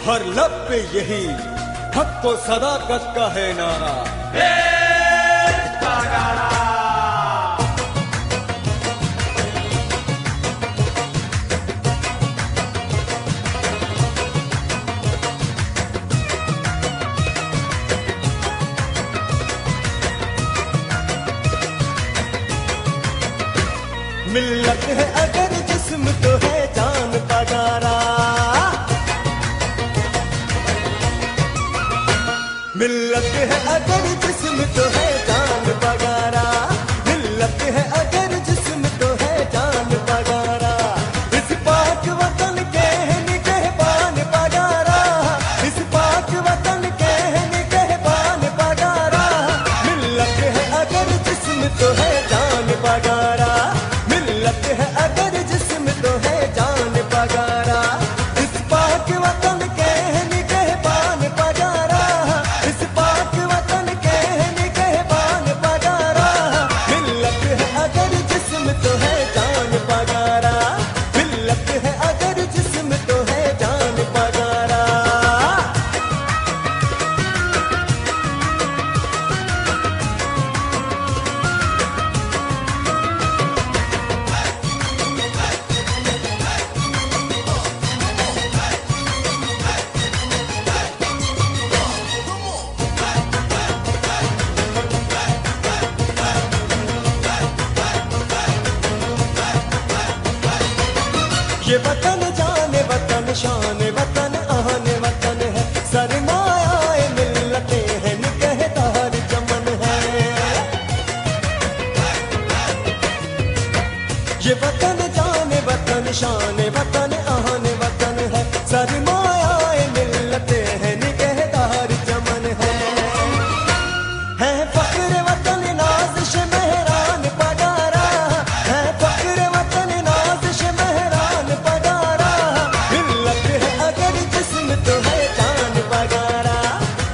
हर लब पे यही हक को सदाकत का है नारा। मिल्लत है अगर जिस्म तो है जान पगारा। मिल्लत है अगर जिस्म तो है जान पगारा। मिल्लत है अगर जिस्म तो है जान पगारा। इस पाक वतन के निगहबान पगारा। इस पाक वतन के निगहबान पगारा। मिल्लत है अगर जिस्म तो है जान पगारा। मिल्लत है अगर जिस्म तो है जान पगारा। इस पाक वतन के निगहबान पगारा। इस पाक वतन के निगहबान पगारा। मिल्लत है अगर जिस्म तो है जान पगारा। मिल्लत है अगर जिस्म तो है जान पगारा। ये वतन जाने वतन शान वतन आने वतन है। सरमाया मिल्लते हैं निगहदार चमन है। ये वतन जाने वतन शान वतन आने वतन है। सरमाया मिल्लते हैं निगहदार चमन है। फक्र वतन नाज़िश मेहरान पगारा। है फक्र वतन नाज़िश मेहरान पगारा। मिल्लत है अगर जिस्म तो है जान पगारा।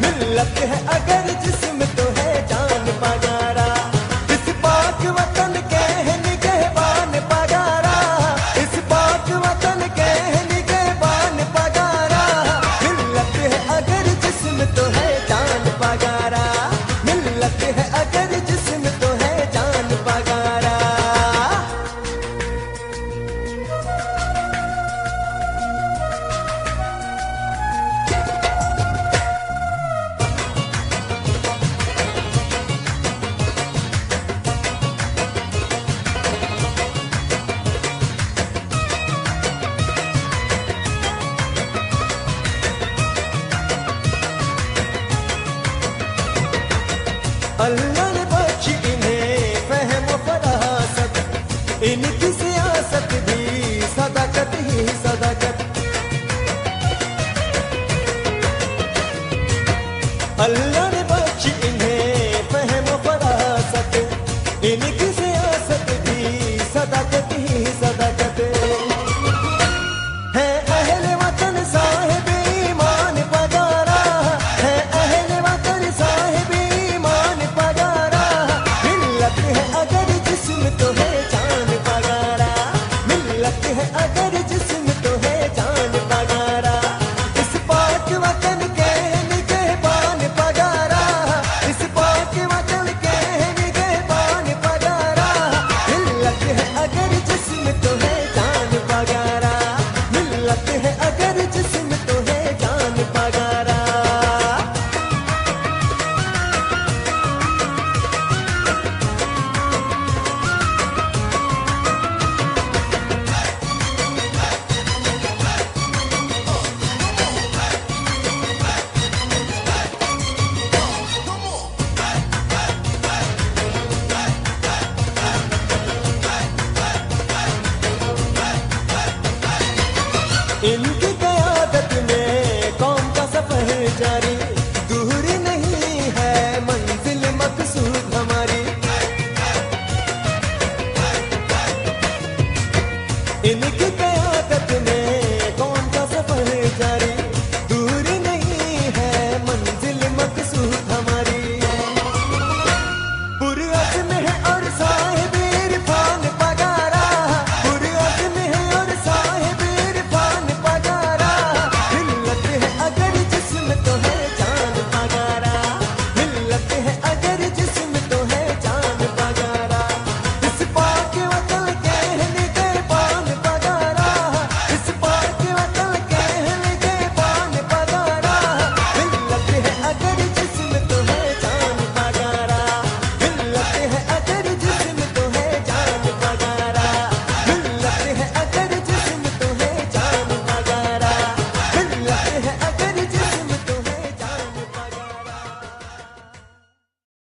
मिल्लत है अगर जिस्म तो है जान पगारा। इस पाक वतन के निगहबान पगारा। इस पाक वतन के निगहबान पगारा। मिल्लत है अगर जिस्म तो है जान पगारा। मिल्लत है अगर जिस्म तो है जान पगारा। अल्लाह ने बख्शी इन्हें फहम फरासत। इनकी सियासत भी सदाकत ही सदाकत। अल्लाह ने बख्शी इन्हें फहम फरासत। इनकी सियासत भी सदाकत ही सदाकत। है अहले वतन साहिब ईमान पगारा। है अहले वतन साहिब ईमान पगारा। मिल्लत है अगर जिस्म तो है जान पगारा। मिल्लत है अगर जिस्म तो है जान पगारा। इस पाक वतन के निगहबान पगारा। इस पाक वतन के निगहबान पगारा। मिल्लत है अगर जिस्म तो है जान पगारा। मिल्लत है अगर जिस्म तो है जान पगारा। इनकी क़यादत में कौम का सफर जारी